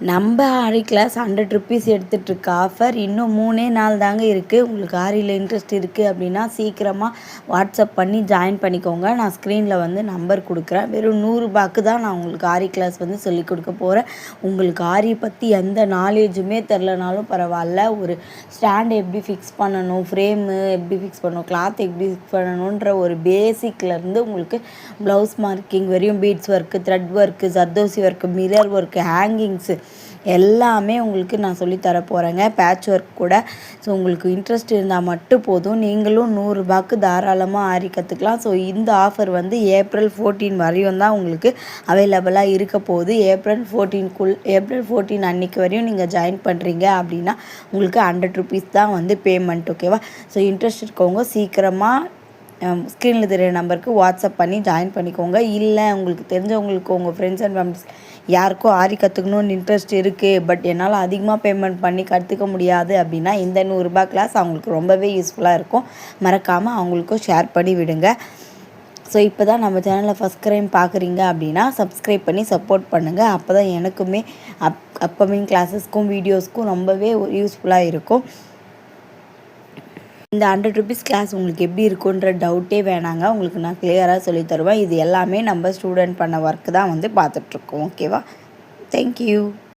நம்ம ஆரி class 100 rupees எடுத்துகிட்ருக்க offer இன்னும் 3 நாள் தாங்க இருக்குது. உங்களுக்கு ஆரியில் இன்ட்ரெஸ்ட் இருக்குது அப்படின்னா சீக்கிரமாக வாட்ஸ்அப் பண்ணி ஜாயின் பண்ணிக்கோங்க. நான் ஸ்க்ரீனில் வந்து நம்பர் கொடுக்குறேன். வெறும் 100 தான் நான் உங்களுக்கு ஆரி கிளாஸ் வந்து சொல்லிக் கொடுக்க போகிறேன். உங்களுக்கு ஆரி பற்றி எந்த நாலேஜுமே தெரிலனாலும் பரவாயில்ல, ஒரு ஸ்டாண்டு எப்படி ஃபிக்ஸ் பண்ணணும், ஃப்ரேமு எப்படி ஃபிக்ஸ் பண்ணணும், கிளாத் எப்படி ஃபிக்ஸ் பண்ணணுன்ற ஒரு பேசிக்லேருந்து உங்களுக்கு ப்ளவுஸ் மார்க்கிங் வரையும் beads work, thread work, zardozi work, mirror work, hangings எல்லாமே உங்களுக்கு நான் சொல்லித்தர போகிறேங்க. பேட்ச் ஒர்க் கூட. ஸோ உங்களுக்கு இன்ட்ரெஸ்ட் இருந்தால் மட்டும் போதும். நீங்களும் 100 தாராளமாக ஆரி கற்றுக்கலாம். ஸோ இந்த ஆஃபர் வந்து ஏப்ரல் 14 வரையும் தான் உங்களுக்கு அவைலபிளாக இருக்க போகுது. ஏப்ரல் 14 அன்றைக்கி வரையும் நீங்கள் ஜாயின் பண்ணுறீங்க அப்படின்னா உங்களுக்கு 100 ருப்பீஸ் தான் வந்து பேமெண்ட். ஓகேவா? ஸோ இன்ட்ரெஸ்ட் இருக்கவங்க சீக்கிரமாக ஸ்க்ரீனில் தெரிய நம்பருக்கு வாட்ஸ்அப் பண்ணி ஜாயின் பண்ணிக்கோங்க. இல்லை உங்களுக்கு தெரிஞ்சவங்களுக்கு உங்கள் ஃப்ரெண்ட்ஸ் அண்ட் ஃபேமிலிஸ் யாருக்கும் ஆரி கற்றுக்கணுன்னு இன்ட்ரெஸ்ட் இருக்குது, பட் என்னால் அதிகமாக பேமெண்ட் பண்ணி கற்றுக்க முடியாது அப்படின்னா இந்த 100 கிளாஸ் அவங்களுக்கு ரொம்பவே யூஸ்ஃபுல்லாக இருக்கும். மறக்காமல் அவங்களுக்கும் ஷேர் பண்ணி விடுங்க. ஸோ இப்போ தான் நம்ம சேனலில் ஃபஸ்ட் டைம் பார்க்குறீங்க அப்படின்னா சப்ஸ்கிரைப் பண்ணி சப்போர்ட் பண்ணுங்கள். அப்போ தான் எனக்குமே அப்கமிங் கிளாஸஸ்க்கும் வீடியோஸ்க்கும் ரொம்பவே யூஸ்ஃபுல்லாக இருக்கும். இந்த 100 ருப்பீஸ் கிளாஸ் உங்களுக்கு எப்படி இருக்குன்ற டவுட்டே வேணாங்க. உங்களுக்கு நான் கிளியராக சொல்லி தருவேன். இது எல்லாமே நம்ம ஸ்டூடெண்ட் பண்ண ஒர்க்கு தான் வந்து பார்த்துட்ருக்கோம். ஓகேவா? தேங்க்யூ.